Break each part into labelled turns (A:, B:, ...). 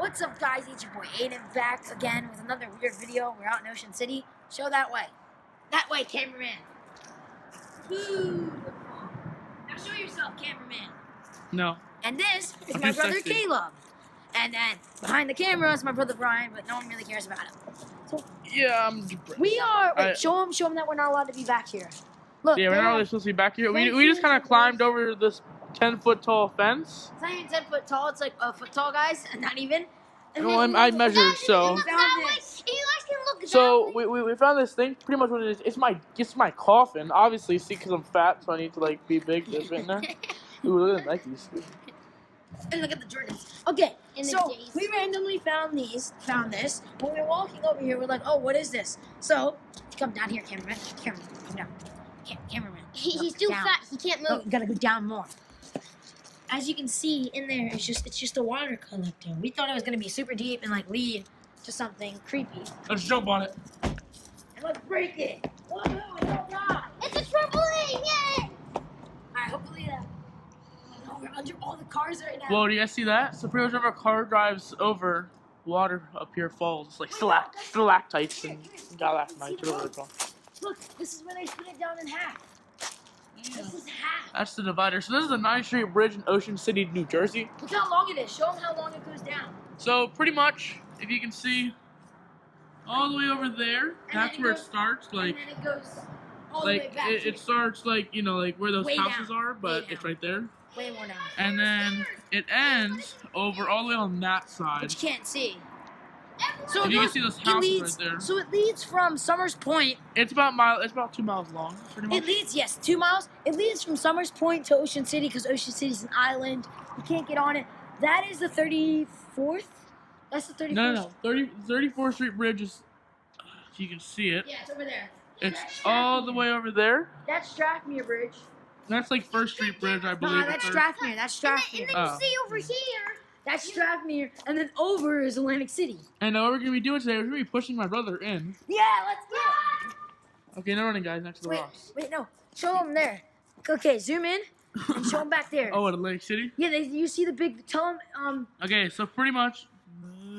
A: What's up, guys? It's your boy Aiden back again with another weird video. We're out in Ocean City. Show that way. That way, cameraman. Woo. Now show yourself, cameraman.
B: No.
A: And this is my brother Caleb. And then behind the camera is my brother Brian, but no one really cares about him. So
B: yeah,
A: we are. Wait, show him that we're not allowed to be back here. Look.
B: Yeah, we're not really supposed to be back here. We just kind of climbed over this 10-foot tall fence.
A: It's not even 10 foot tall. It's like a foot tall, guys. Not even. And
B: well, I measured, so. So we found this thing. Pretty much what it is. It's my coffin. Obviously, see, because I'm fat, so I need to like be big. This right now. Ooh, look at Nikes.
A: And look at the Jordans. Okay, so we randomly found this. When we were walking over here, we're like, oh, what is this? So come down here, cameraman. Come down. Cameraman.
C: He's too fat. He can't move.
A: No, you gotta go down more. As you can see in there, it's just a water collector. We thought it was gonna be super deep and like lead to something creepy.
B: Let's jump on it.
A: And let's break it. Oh no, don't die.
C: It's a trampoline, yay!
A: Alright, hopefully we're under all the cars right now.
B: Whoa, do you guys see that? So pretty much whenever a car drives over, water up here falls. Like stalactites and galactites, whatever they're called.
A: Look, this is where they split it down in half. Yeah. This is half.
B: That's the divider. So this is the 9th Street Bridge in Ocean City, New Jersey.
A: Look how long it is. Show them how long it goes down.
B: So pretty much, if you can see, all the way over there, that's where it starts. Like,
A: and then it goes all the way back.
B: It starts like, you know, like where those
A: way
B: houses
A: down.
B: are, but it's right there.
A: Way more down.
B: And then it ends over all the way on that side.
A: But you can't see. So
B: you can see those houses right there.
A: So it leads from Summers Point.
B: It's about 2 miles long, pretty much.
A: It leads, yes, 2 miles. It leads from Summers Point to Ocean City because Ocean City's an island. You can't get on it. That is the 34th. That's the 34th.
B: No. 34th Street Bridge is. You can see it.
A: Yeah, it's over there.
B: It's all the way over there.
A: That's Strathmere Bridge.
B: That's like 1st Street Bridge, I believe.
A: Nah, that's Strathmere. That's Strathmere.
C: And then you see over here.
A: That's Strathmere, and then over is Atlantic City.
B: And what we're gonna be doing today, we're gonna be pushing my brother in.
A: Yeah, let's go.
B: Okay, now running, guys, next to the rocks.
A: Wait, no. Show them there. Okay, zoom in and show them back there.
B: Oh, at Atlantic City?
A: Yeah, you see the big. Tell them.
B: Okay, so pretty much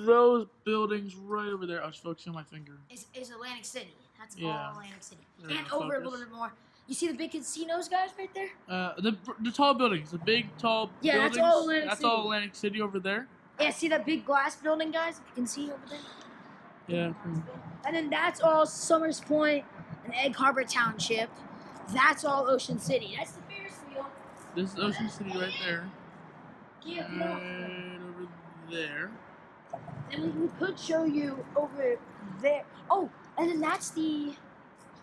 B: those buildings right over there. I was focusing on my finger.
A: Is Atlantic City. That's
B: yeah.
A: all Atlantic City. And over a little bit more. You see the big casinos, guys, right there?
B: The tall buildings, the big tall buildings.
A: Yeah, that's all Atlantic City.
B: That's all Atlantic City over there.
A: Yeah, see that big glass building, guys? If you can see over there.
B: Yeah.
A: And then that's all Summers Point and Egg Harbor Township. That's all Ocean City. That's the Ferris wheel.
B: This is Ocean City right there.
A: Yeah,
B: right over there.
A: And we could show you over there. Oh, and then that's the.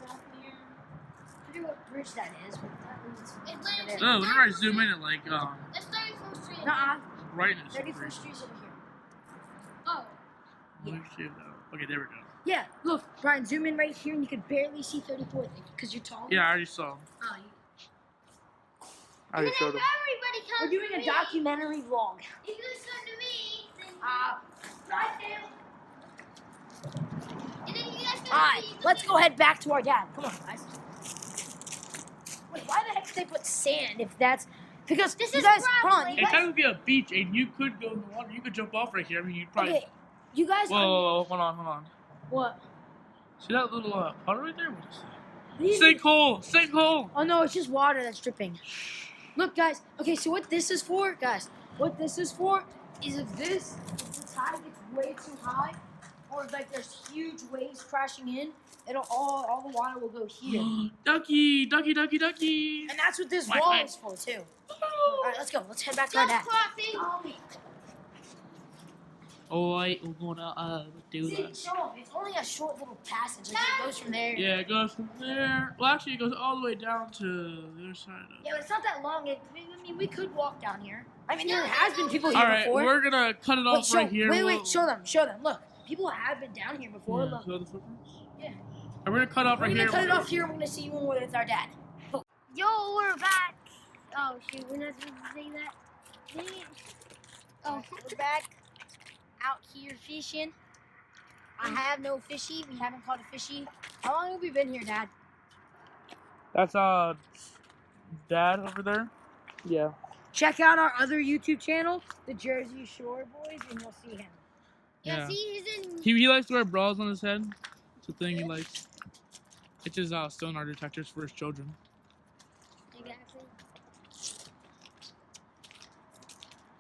A: I forget what bridge that is, but that leads.
B: Oh, whenever I zoom in, it like
C: That's 34th Street.
B: brightness.
A: 34th Street's over here.
C: Oh.
B: Yeah. Okay, there we go.
A: Yeah, look, Brian, zoom in right here, and you can barely see 34th because you're tall.
B: Yeah, I already saw.
A: Oh,
B: I already showed him.
C: Everybody comes
A: we're doing a documentary vlog.
C: If you come to me, then
A: Right there.
C: and then you guys can
A: Alright, let's go head back to our dad. Come on, guys. Wait, why the heck did they put sand if that's... Because
C: this
A: you
C: is
A: guys,
C: probably...
B: It kind of be a beach, and you could go in the water. You could jump off right here. I mean, you'd probably...
A: Okay, you guys...
B: Whoa, hold on.
A: What?
B: See that little puddle right there? What is that? Sinkhole!
A: Oh no, it's just water that's dripping. Look, guys. Okay, so what this is for, guys? What this is for is if the tide gets way too high, or if, like there's huge waves crashing in, it'll all the water will go here.
B: Ducky!
A: And that's what this wall is for too. All right, let's go. Let's head back to our dad.
B: We're gonna do
A: See,
B: that.
A: show 'em. It's only a short little passage. Like, it goes from there.
B: Yeah, it goes from there. Well, actually, it goes all the way down to the other side of it.
A: Yeah, but it's not that long. I mean, we could walk down here. I mean, there has been people here
B: Alright,
A: before.
B: we're gonna cut it off right here.
A: Wait, show them. Look, people have been down here before.
B: Yeah,
A: Look.
B: show the footprints?
A: Yeah.
B: And we're gonna cut off right here.
A: We're gonna cut it off here. And we're gonna see you when we're with our dad.
C: Yo, we're back. Oh, shoot, we're not supposed to say that. Dang it.
A: Oh, we're back out here fishing. I have no fishy. We haven't caught a fishy. How long have we been here, Dad?
B: That's Dad over there. Yeah.
A: Check out our other YouTube channel, the Jersey Shore Boys, and you'll see him.
C: Yeah, see, he's in.
B: He likes to wear bras on his head. It's a thing he likes. It's his sonar detectors for his children.
C: Exactly.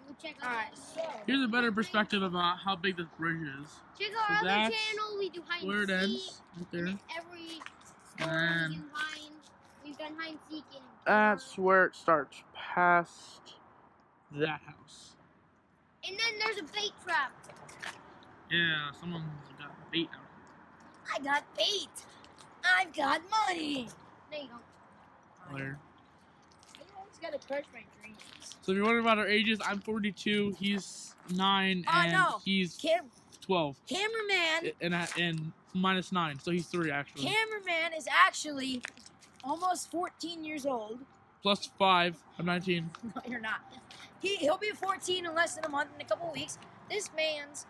C: We'll check out
A: Alright, so
B: Here's a better perspective about how big this bridge is.
C: check out our
B: So
C: other
B: that's
C: channel. We do hide
B: where it
C: and
B: ends,
C: seek.
B: right there.
C: And every story
B: And
C: we do hide. We've done hide and seek in.
B: that's where it starts, past that house.
C: And then there's a bait trap.
B: Yeah, someone's got bait out.
A: I got bait. I've got money.
C: There you go.
B: Where?
A: Everyone's got a crush my dreams.
B: So if you're wondering about our ages, I'm 42, he's 9, and
A: no.
B: he's
A: Cam
B: 12.
A: cameraman.
B: And minus 9, so he's 3 actually.
A: Cameraman is actually almost 14 years old.
B: Plus 5, I'm 19.
A: No, you're not. He'll be 14 in less than a month, in a couple of weeks. This man's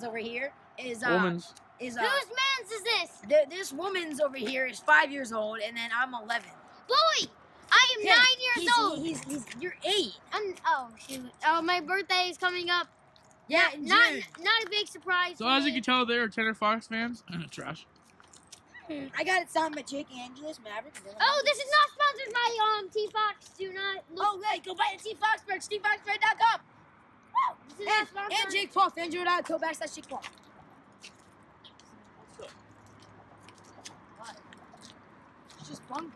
A: over here is
B: Woman's.
C: Whose man's is this?
A: This woman's over here is 5 years old, and then I'm 11.
C: Boy, I am 9 years old.
A: You're 8.
C: Oh shoot! Oh, my birthday is coming up.
A: Yeah,
C: Not a big surprise.
B: So
C: for
B: as you
C: me.
B: can tell, they're Tanner Fox fans. Trash.
A: I got it signed by Jake Angelus, Maverick.
C: Oh, this is not sponsored by T-Fox. Do not look.
A: Oh, wait, go buy the T Foxberg, TFoxberg.com.
C: This is not sponsored.
A: And Jake Paul, fanjo.co/Jake Paul. It's just bunker.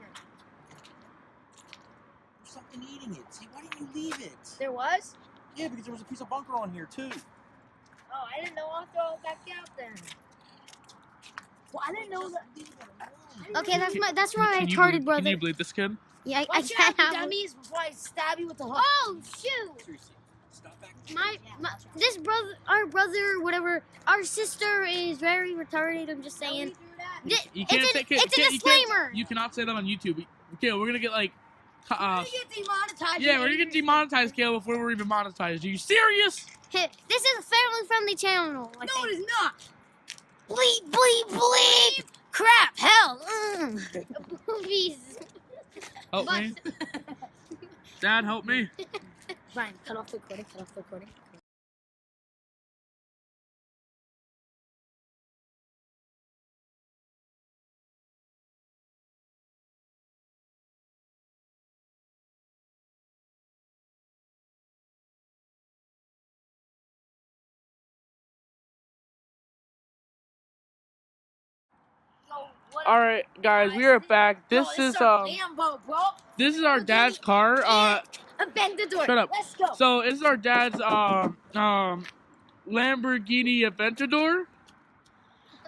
D: There's something eating it. See, why didn't you leave it?
A: There was?
D: Yeah, because there was a piece of bunker on here too.
A: Oh, I didn't know. I'll throw it back out then. Well, I didn't know that.
C: Okay, that's my
B: Can you
C: retarded
B: believe-
C: brother.
B: Can you believe this kid?
C: Yeah, I
A: Watch
C: can't
A: out, you
C: have.
A: dummies, before I stab you with the hook.
C: Oh shoot!
D: Seriously, stop back.
C: This brother, our brother, whatever, our sister is very retarded. I'm just saying.
B: You can't say,
C: It's a disclaimer.
B: You cannot say that on YouTube. Okay, we're gonna get like.
A: We're gonna get demonetized.
B: Yeah, we're gonna get demonetized, Kale, before we're even monetized. Are you serious?
C: This is a family-friendly channel. I
A: No,
C: think.
A: it is not.
C: Bleep, bleep, bleep.
A: Crap, hell.
C: Movies.
B: Help me. Dad, help me.
A: Fine, cut off the recording, cut off the recording.
B: All right, guys, we are back. This
A: Yo,
B: is
A: our Lambo, bro.
B: this is our dad's car.
A: Aventador.
B: Shut up.
A: Let's go.
B: So this is our dad's Lamborghini Aventador,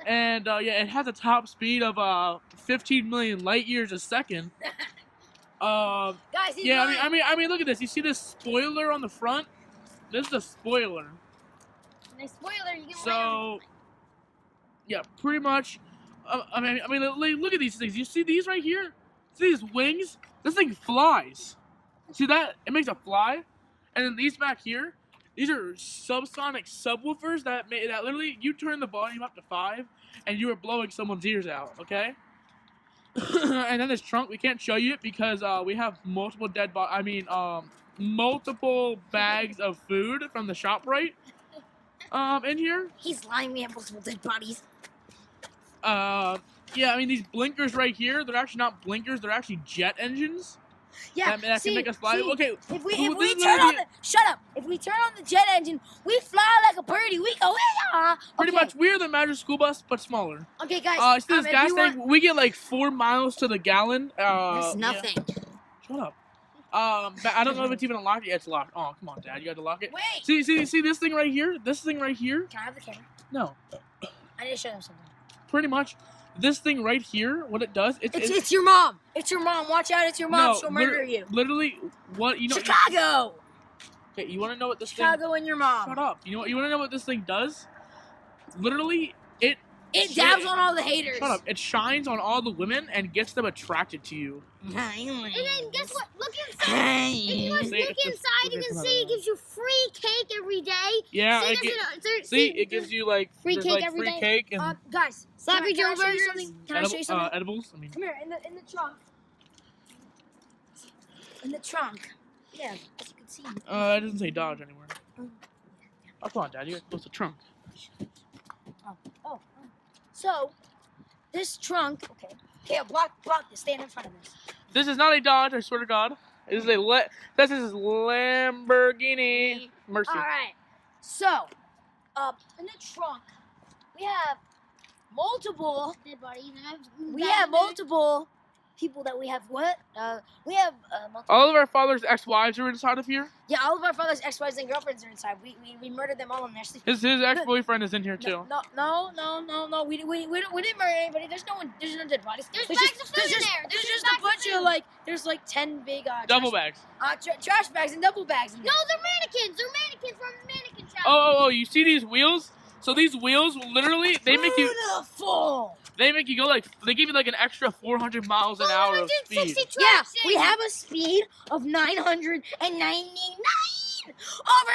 B: and yeah, it has a top speed of 15 million light years a second.
A: Guys, he's
B: Yeah,
A: lying.
B: I mean, look at this. You see this spoiler on the front? This is a spoiler.
A: Nice spoiler, you get
B: So, yeah, pretty much. I mean, look at these things. You see these right here? See these wings? This thing flies. See that? It makes a fly. And then these back here, these are subsonic subwoofers that literally you turn the volume up to 5, and you are blowing someone's ears out. Okay. And then this trunk, we can't show you it because we have multiple multiple bags of food from the ShopRite in here.
A: He's lying. We have multiple dead bodies.
B: Yeah, I mean these blinkers right here, they're actually not blinkers, they're actually jet engines.
A: Yeah,
B: That can make us fly. Okay,
A: If we
B: this is
A: turn on
B: literally-
A: shut up. If we turn on the jet engine, we fly like a birdie. We go.
B: pretty much we're the Magic School Bus, but smaller.
A: Okay, guys.
B: See this
A: if
B: gas
A: you
B: tank?
A: want-
B: We get like 4 miles to the gallon.
A: That's
B: yeah.
A: nothing.
B: Shut up. But I don't know if it's even unlocked. Yeah, it's locked. Oh, come on, Dad, you got to lock it.
A: Wait.
B: See this thing right here? This thing right here?
A: Can I have the camera?
B: No.
A: I need to show them something.
B: Pretty much, this thing right here, what it does,
A: It's your mom. It's your mom. Watch out. It's your mom.
B: No,
A: She'll murder you.
B: Literally, what you know?
A: Chicago.
B: Okay, you want to know what this
A: Chicago and your mom.
B: thing? Shut up. You want to know what this thing does? Literally,
A: It dabs on all the haters.
B: Shut up. It shines on all the women and gets them attracted to you.
C: And then guess what? Look inside. If you guys
B: See,
C: look
B: it's just-
C: inside, you
B: okay,
C: can
B: come
C: see
B: on.
C: it gives you free cake every day.
B: Yeah,
C: See,
B: it gives you like
C: free
B: there's,
C: cake
B: like,
C: every
B: free
C: day.
B: cake and
A: Guys.
C: Sloppy
A: can I
C: Joe
A: show you
C: burgers.
A: something? Can I show you something?
B: edibles. I mean,
A: Come here, in the trunk. In the trunk. Yeah, as you can see.
B: it doesn't say Dodge anywhere. Oh, come on, Dad. You're supposed to trunk.
A: Oh. So, this trunk. Okay, block this. Stand in front of this.
B: This is not a Dodge, I swear to God. This is this is Lamborghini Mercy.
A: All right. So, in the trunk, we have multiple.
C: Dead bodies.
A: We have multiple people that we have. What? We have multiple.
B: All of our father's ex-wives are inside of here.
A: Yeah, all of our father's ex-wives and girlfriends are inside. We murdered them all in their sleep.
B: His ex-boyfriend is in here too.
A: No. We didn't murder anybody. There's no dead bodies.
C: There's bags of food in there.
A: There's just
C: bags
A: a bunch
C: of
A: like there's like 10 big
B: Double bags.
A: trash bags and double bags in there.
C: No, they're mannequins. They're mannequins from the mannequin shop.
B: Oh, you see these wheels? So these wheels literally they make you
A: Beautiful.
B: they make you go they give you like an extra 400 miles an hour of speed.
C: 460
A: Yeah,
C: traction.
A: we have a speed of 999 over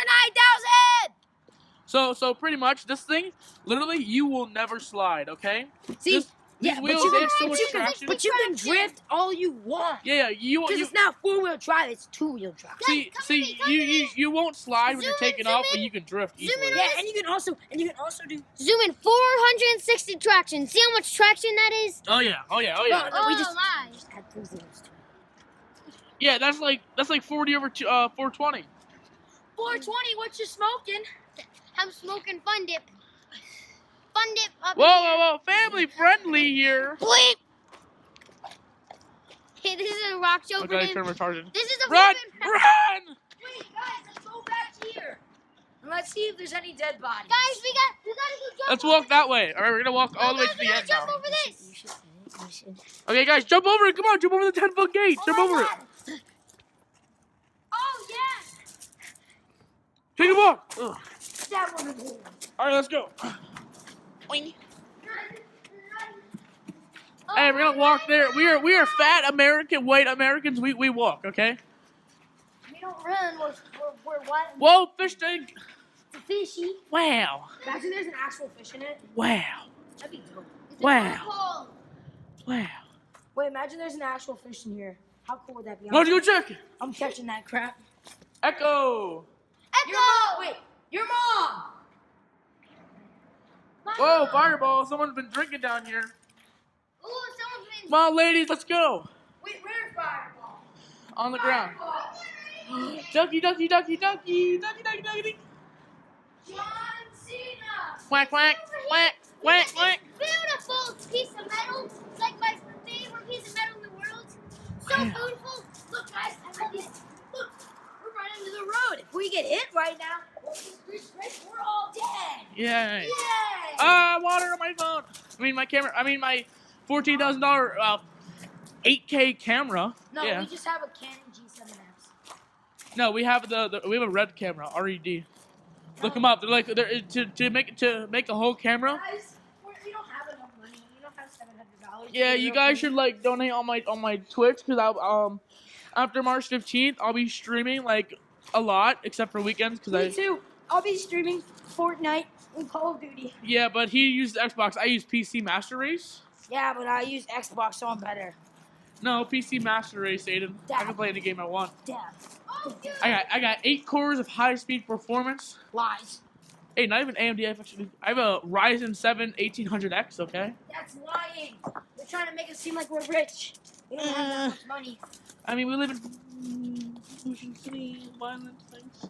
A: 9,000.
B: So pretty much this thing, literally you will never slide, okay?
A: See,
B: These
A: but
B: wheels
A: you
B: they
A: can,
B: have so much traction.
A: but you can drift all you want.
B: Yeah, you
A: Because it's not 4-wheel drive, it's 2-wheel drive.
B: you won't slide when you're
C: Zoom in,
B: taking
C: zoom
B: off,
C: in.
B: but you can drift
C: Zoom
B: easily.
C: in.
A: Yeah, and you can also do.
C: Zoom in 460 traction. See how much traction that is?
B: Oh yeah.
A: No,
C: Oh
A: we just
C: my.
A: add 2 zeros to it.
B: Yeah, that's like 40 over 420.
A: 420, what you smoking?
C: I'm smoking Fun Dip. Fun Dip up
B: Whoa, family friendly here.
C: Bleep. Hey, this is a rock show for
B: Okay,
C: him.
B: turn retarded.
C: This is a
B: Run!
C: flippin'-
B: Run!
A: Wait, guys, let's go back here. And let's see if there's any dead bodies.
C: Guys, we gotta go jump.
B: Let's
C: over
B: walk that way. All right, we're gonna walk all the way
C: guys,
B: to
C: we
B: the
C: gotta
B: end
C: jump
B: now.
C: over this.
A: You should.
B: Okay, guys, jump over it. Come on, jump over the 10-foot gate. Jump over it.
C: Oh yeah.
B: Take a walk. Ugh.
A: That one is here.
B: All right, let's go.
C: Oh,
B: Hey, we're gonna walk there. We are fat white Americans. We walk, okay?
A: We don't run, we're what?
B: Whoa, fish tank.
A: It's a fishy.
B: Wow.
A: Imagine there's an actual fish in it.
B: Wow.
A: That'd be dope.
C: It's a
B: Wow.
C: purple.
B: Wow.
A: Wait, imagine there's an actual fish in here. How cool would that be?
B: Why don't you go check?
A: I'm catching that crap.
B: Echo.
A: Your mom! Wait, your mom!
B: Whoa, fireball. Someone's been drinking down here.
C: Ooh, someone's been.
B: Come on, ladies, let's go.
A: Wait, where's Fireball?
B: On the ground.
A: Fireball.
B: Ducky, ducky, ducky, ducky, ducky, ducky, ducky.
A: John Cena!
B: Quack, quack, quack, quack, quack.
C: Beautiful piece of metal. It's like my favorite piece of metal in the world. So
B: Wow.
C: beautiful.
A: Look, guys, I like it. Look, we're running into the road. If we get hit right now, we're all dead.
B: Yeah.
A: Yay!
B: Water on my phone. My camera. My $14,000 8K camera.
A: No,
B: Yeah.
A: we just have a Canon G7X.
B: No, we have we have a red camera, RED. Look them up. They're to make a whole camera.
A: Guys, we don't have enough money. We don't have $700.
B: Yeah, you guys should donate on my Twitch because after March 15th I'll be streaming a lot except for weekends because
A: Me too. I'll be streaming Fortnite and Call of Duty.
B: Yeah, but he used Xbox. I use PC Master Race.
A: Yeah, but I use Xbox, so I'm better.
B: No, PC Master Race, Aiden. I
A: Dad.
B: can play any game I want.
A: Damn.
C: Oh, dude.
B: I got 8 cores of high speed performance.
A: Lies.
B: Hey, not even AMD. I have a Ryzen 7 1800X. Okay.
A: That's lying. They're trying to make us seem like we're rich. We don't have that much money.
B: We live in Ocean City, violent things.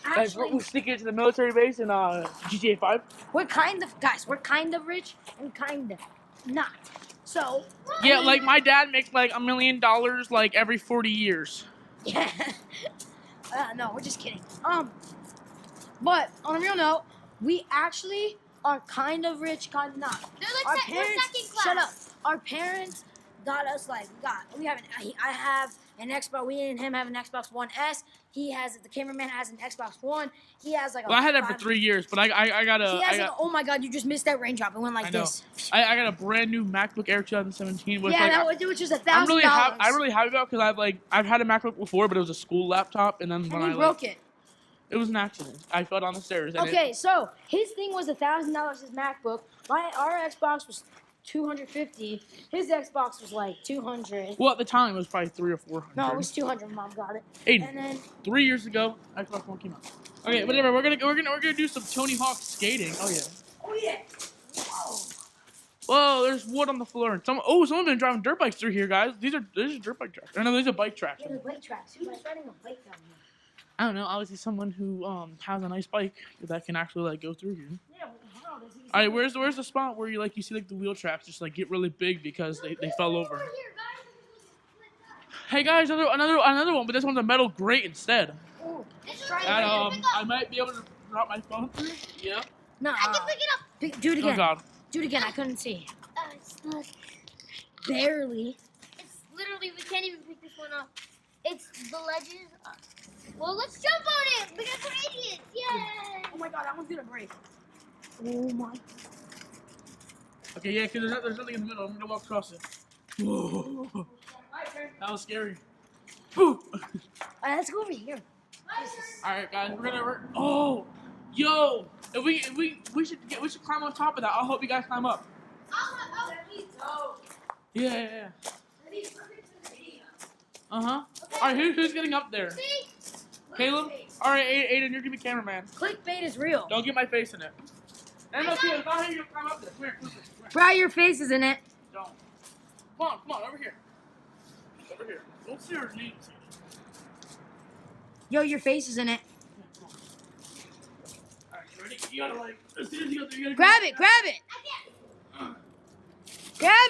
B: Guys, we're sneaking into the military base in GTA 5.
A: We're kind of rich and kind of not. So
B: Yeah, my dad makes $1 million every 40 years.
A: yeah. No, we're just kidding. But on a real note, we actually are kind of rich, kind of not.
C: They're
A: Our
C: like we're second class.
A: shut up. Our parents got us I have an Xbox. We and him have an Xbox One S. The cameraman has an Xbox One. He has
B: Well, I had that for 3 years, but I got
A: oh my god, you just missed that raindrop. It went like
B: I know.
A: this.
B: I got a brand new MacBook Air 2017. Which,
A: Which is $1,000.
B: I'm really happy about because I've had a MacBook before, but it was a school laptop, and then
A: And
B: when
A: he broke it.
B: it was an accident. I fell down the stairs. And
A: Okay, so his thing was $1,000. His MacBook. Our Xbox was 250. His Xbox was like 200.
B: Well, at the time, it was probably 300 or 400.
A: No, it was 200. Mom got it.
B: Aiden,
A: And then
B: 3 years ago, Xbox One came out. Okay, whatever. We're gonna do some Tony Hawk skating. Oh yeah.
A: oh yeah. Whoa.
B: Whoa, there's wood on the floor. Someone's been driving dirt bikes through here, guys. These are dirt bike tracks. No, these are bike tracks.
A: Yeah, the bike tracks. Who's riding a bike down here?
B: I don't know. Obviously, someone who has a nice bike that can actually like go through here.
A: Yeah. Wow, does he?
B: All right, where's the spot where you see like the wheel tracks just like get really big because they fell over? Hey guys, another one, but this one's a metal grate instead.
A: Ooh,
B: And I might be able to drop my phone through. Yeah.
A: No.
C: I can pick it up.
A: Do it again.
B: Oh god.
A: Do it again. I couldn't see.
C: It's stuck.
A: Barely.
C: It's literally, we can't even pick this one up. It's the ledges. Well, let's jump on it because we're idiots. Yay!
A: Oh my god, that one's gonna break. Oh my.
B: Okay, yeah, because there's nothing in the middle. I'm gonna walk across it. Whoa. That was scary. Whew.
A: Let's go over here.
B: All right, guys, oh, yo, if we should climb on top of that. I'll help you guys climb up. Yeah. Uh huh. All right, who's getting up there? Caleb. All right, Aiden, you're gonna be cameraman.
A: Clickbait is real.
B: Don't get my face in it. And no, Caleb, I hear you climb up there. Come here.
A: Bro, your face is in it.
B: Don't. Come on, over here. Over here. Don't see your knees.
A: Yo, your face is in it.
B: Alright, you ready? You gotta as soon as you gotta
A: Grab it. Grab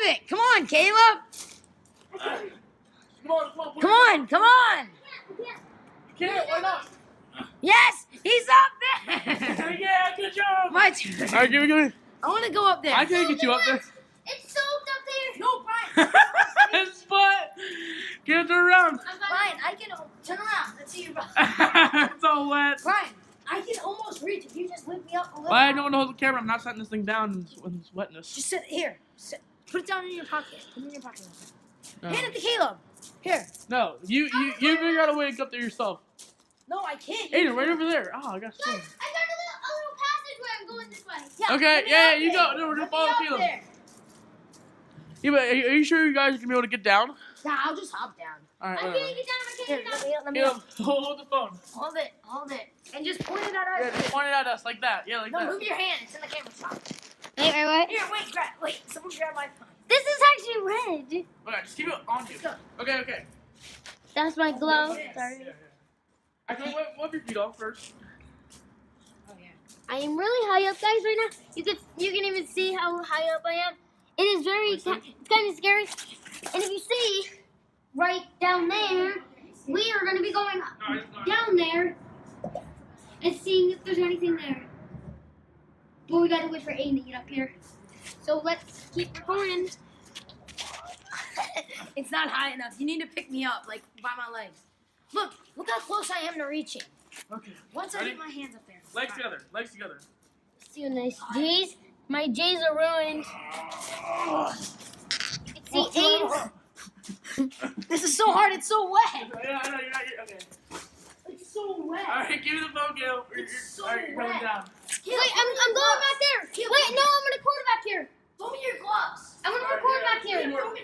A: it. Come on, Caleb. Come on.
B: You can't, why not?
A: Yes, he's up there.
B: Yeah, good job.
A: My turn.
B: Alright, give me.
A: I want to go up there.
B: I can't get you up there.
C: It's soaked up there.
A: No, Brian.
B: His foot. Get it around.
A: Brian, I can turn around. Let's see your butt.
B: It's all wet.
A: Brian, I can almost reach. If you just lift me up a little.
B: Well, I don't want to hold the camera. I'm not setting this thing down in this wetness.
A: Just sit here. Put it down in your pocket. Put it in your pocket.
B: No.
A: Hand it to Caleb. Here.
B: No, you figure out a way to get up there yourself.
A: No, I can't.
B: Aiden, right over there. Oh, I got
C: Guys,
B: some.
C: I got a little passageway. I'm going this way.
A: Yeah,
B: Okay,
A: let me
B: yeah,
A: up
B: you
A: there.
B: go. No, we're gonna
A: Let me
B: follow
A: up
B: Caleb.
A: there.
B: Yeah, but are you sure you guys are gonna be able to get down?
A: Nah, I'll just hop down.
B: All right,
C: I
B: whatever.
C: can't get down. I
A: Here,
C: can't get
A: let
C: down.
A: me
B: Caleb,
A: up.
B: hold the phone.
A: Hold it. And just point it at
B: Yeah,
A: us.
B: just point it at us like that. Yeah, like
A: No,
B: that.
A: move your hand. It's in the camera shot.
C: Wait.
A: Here, wait. Someone grab my phone.
C: This is actually red.
B: Okay, just keep it on you.
A: go.
B: Okay.
C: That's my glove.
A: Yes.
C: Sorry.
B: Actually, wipe your feet off first.
A: Oh yeah.
C: I am really high up, guys, right now. You can even see how high up I am. It is it's kind of scary. And if you see right down there, we are going to be going down there and seeing if there's anything there. But we got to wait for Aiden to get up here. So let's keep recording.
A: It's not high enough. You need to pick me up, like by my legs. Look how close I am to reaching.
B: Okay.
A: Once I
B: Ready?
A: get my hands up there.
B: Legs together.
C: See a nice J's. My J's are ruined. You can see Aiden's.
A: This is so hard. It's so wet.
B: Yeah, I know, you're not. Okay.
A: It's so wet.
B: All right, give me the phone, Gil.
A: It's so
B: All right, you're coming
A: wet.
B: down.
C: Wait, I'm going back there. Wait, no, I'm gonna record back here.
A: Throw me your gloves.
C: I'm gonna record back here.
A: Throw me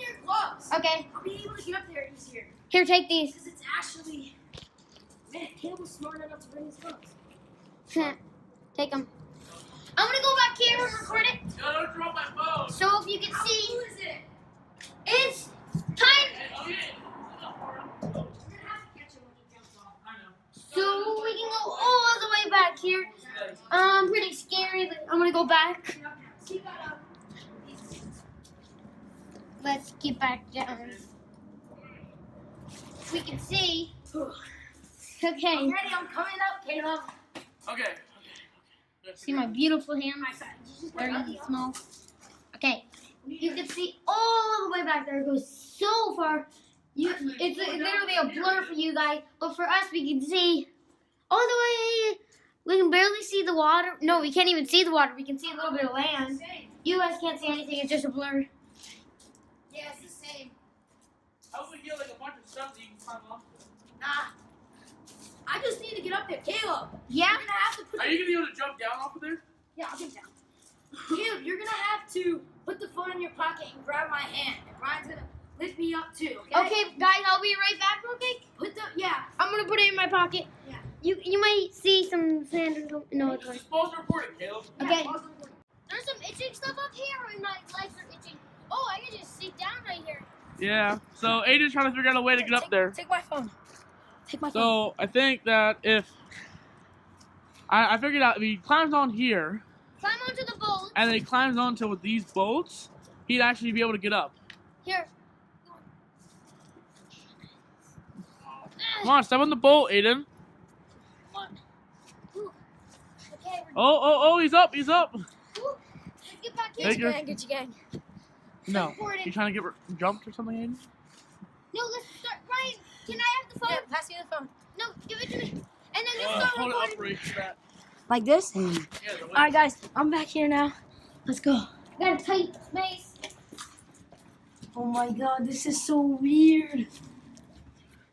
A: your gloves.
C: Okay.
A: I'll be able to get up there easier.
C: Here, take these.
A: Because it's actually. Man, Caleb was smart enough to bring his gloves.
C: Take them. I'm gonna go back here and record it.
B: Yo, don't drop my phone.
C: So if you can see,
A: Who is it?
C: it's time.
B: Oh, yeah.
A: We're gonna have to catch him when he jumps off.
B: I know.
C: So we can go all the way back here. Pretty scary, but I'm gonna go back. Let's get back down. We can see.
A: I'm
C: Okay.
A: ready. I'm coming up, Caleb.
B: Okay.
C: See my beautiful hands. Very small. Okay. You can see all the way back there. It goes so far. It's literally a blur for you guys, but for us, we can see all the way. We can barely see the water. No, we can't even see the water. We can see a little bit of land. You guys can't see anything. It's just a blur.
A: Yeah, it's the same.
B: I would get like a bunch of stuff that you can climb off.
A: Nah. I just need to get up there, Caleb.
C: Yeah.
A: You're gonna have to put.
B: Are you gonna be able to jump down off of there?
A: Yeah, I'll get down. Caleb, you're gonna have to put the phone in your pocket and grab my hand. And Brian's gonna lift me up too.
C: Okay, guys, I'll be right back. Okay. I'm gonna put it in my pocket.
A: Yeah.
C: You might see some sand or something. No, it's fine.
B: Supposed to report it, Caleb.
C: Okay. There's some itching stuff up here, and my legs are itching. Oh, I can just sit down right here.
B: Yeah. So Aiden's trying to figure out a way to get up there.
A: Take my phone. Take my phone.
B: So I think that if I figured out if he climbs on here
C: Climb onto the boat.
B: and then he climbs onto these bolts, he'd actually be able to get up.
C: Here.
B: Come on, step on the bolt, Aiden.
C: Okay.
B: Oh, he's up, he's up.
C: Let's get back
B: Hey,
C: here.
B: you're-
A: Get your gang.
B: No. You trying to get jumped or something, Aiden?
C: No, let's start. Ryan, can I have the phone?
A: Yeah, pass me the phone.
C: No, give it to me. And then just start
B: Hold it
C: recording.
B: upright for that.
A: Like this?
B: Yeah, the way-
A: Alright guys, I'm back here now. Let's go.
C: Got a tight space.
A: Oh my god, this is so weird.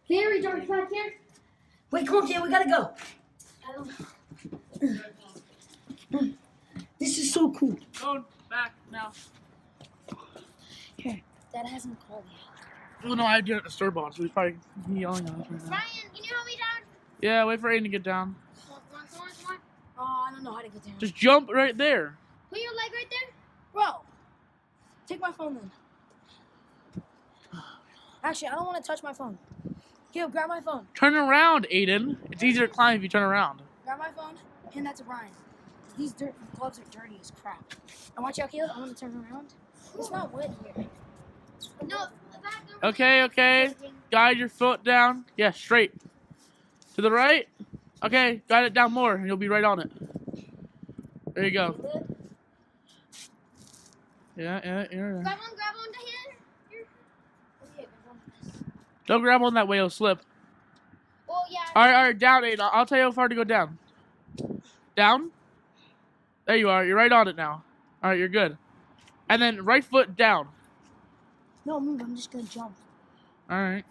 C: Very dark back here.
A: Wait, come on, kid, we gotta go. This is so cool.
B: Going back now.
A: Here, Dad hasn't called yet.
B: Well, no, I did it to Sturb on, so he's probably yelling at us right now.
C: Ryan, can you help me down?
B: Yeah, wait for Aiden to get down.
C: Come on.
A: Oh, I don't know how to get down.
B: Just jump right there.
C: Put your leg right there.
A: Bro, take my phone then. Actually, I don't want to touch my phone. Caleb, grab my phone.
B: Turn around, Aiden. It's easier to climb if you turn around.
A: Grab my phone. Hand that to Brian. These gloves are dirty as crap. And watch out, Caleb. I'm gonna turn around. It's not wet here.
C: No, back over
B: Okay. Guide your foot down. Yeah, straight. To the right. Okay, guide it down more, and you'll be right on it. There you go. Yeah.
C: Grab on to here.
B: Don't grab on that way, it'll slip.
C: Oh yeah.
B: All right, down, Aiden. I'll tell you how far to go down. Down. There you are. You're right on it now. All right, you're good. And then right foot down.
A: No, move. I'm just gonna jump.
B: All right.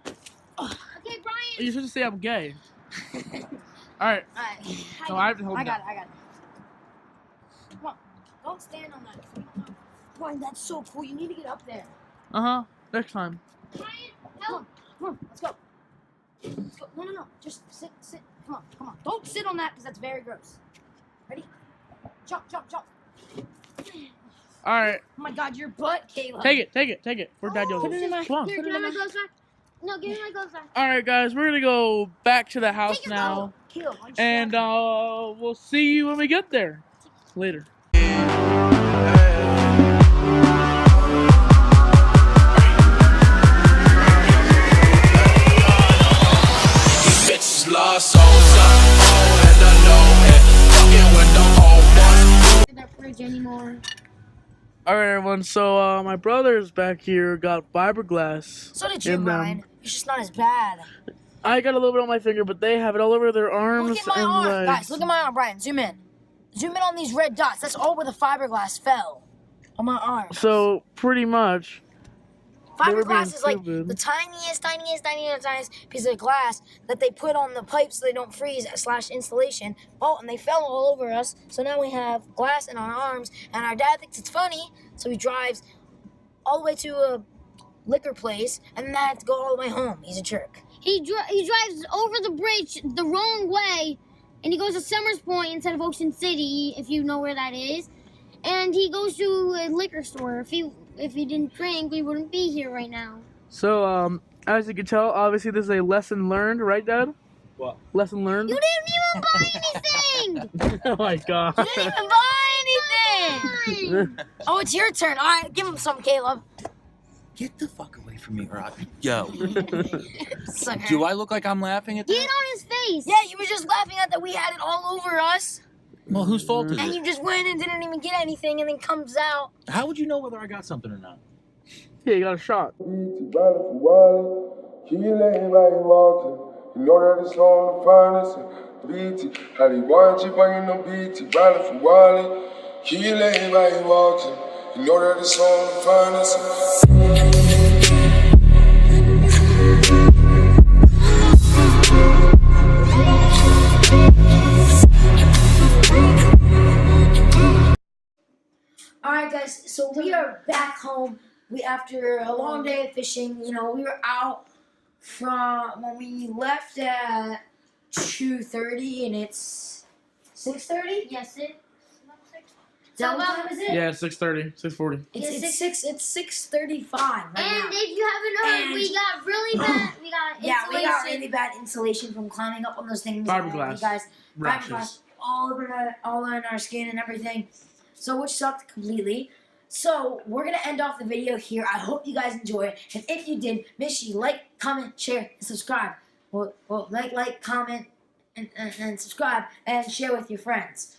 C: Okay, Brian.
B: You should say I'm gay. All right.
A: Alright.
B: So I have to hold
A: I
B: it
A: got it. Come on. Don't stand on that. Brian, that's so cool. You need to get up there.
B: Next time.
C: Brian, help.
A: Come on. Let's go. Let's go. No. Just sit. Come on. Don't sit on that because that's very gross. Ready? Jump.
B: All right.
A: Oh my god, your butt, Caleb.
B: Take it. Where Dad goes.
A: Put it in my.
B: Come on.
C: Here,
A: Put it
C: can I
A: in
C: have my
A: my.
C: gloves back? No, give me my gloves back.
B: All right, guys. We're gonna go back to the house
C: Take your
B: now,
A: Caleb, why don't you
B: and
A: grab
B: we'll see you when we get there. Later.
E: Bitches love so and I know it. Fucking with the old ones.
C: That fridge anymore.
B: All right, everyone. So my brother's back here got fiberglass.
A: So did you,
B: in them.
A: Brian. It's just not as bad.
B: I got a little bit on my finger, but they have it all over their arms
A: Look at my
B: and
A: arm,
B: legs.
A: guys. Look at my arm, Brian. Zoom in. Zoom in on these red dots. That's all where the fiberglass fell on my arm.
B: So pretty much, they were being
A: Fiberglass is like
B: stupid.
A: the tiniest piece of glass that they put on the pipes so they don't freeze / insulation. Oh, and they fell all over us. So now we have glass in our arms, and our dad thinks it's funny, so he drives all the way to a liquor place, and then I have to go all the way home. He's a jerk.
C: He drives over the bridge the wrong way, and he goes to Summers Point instead of Ocean City, if you know where that is. And he goes to a liquor store. If he didn't drink, we wouldn't be here right now.
B: So as you can tell, obviously this is a lesson learned, right, Dad?
D: What?
B: Lesson learned.
C: You didn't even buy anything.
B: Oh my God.
A: You didn't even buy anything. Oh, it's your turn. All right, give him some, Caleb.
D: Get the fuck away from me, or Yo.
A: Sucker.
D: Do I look like I'm laughing at
C: Get
D: that?
C: on his face.
A: Yeah, you were just laughing at that we had it all over us,
D: Well, whose fault is
A: and
D: it?
A: you just went and didn't even get anything, and then comes out.
D: How would you know whether I got something or not?
B: Yeah, you got a shot.
F: You know that it's on the finest BT. How they want you banging on BT, riding for Wally. Kill everybody walking. You know that it's on the finest.
A: All So we are back home. After a long day of fishing, we were out from when we left at 2:30, and it's 6:30.
C: Yes, it.
A: Is that what time is it?
B: Yeah, 6:30, 6:40.
A: It's 6:35 right
C: And
A: now.
C: if you haven't heard, we got really bad. We got
A: Yeah, we got
C: insulation.
A: really bad insulation from climbing up on those things.
B: Fiberglass.
A: You guys,
B: Rashes.
A: fiberglass all in our skin and everything. So which sucked completely. So we're gonna end off the video here. I hope you guys enjoyed. And if you did, make sure you like, comment, share, and subscribe. Well, like, comment, and subscribe, and share with your friends.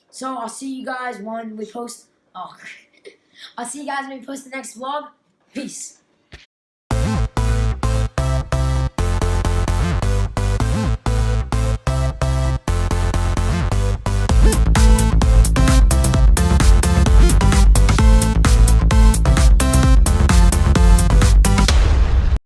A: So I'll see you guys when we post. I'll see you guys when we post the next vlog. Peace.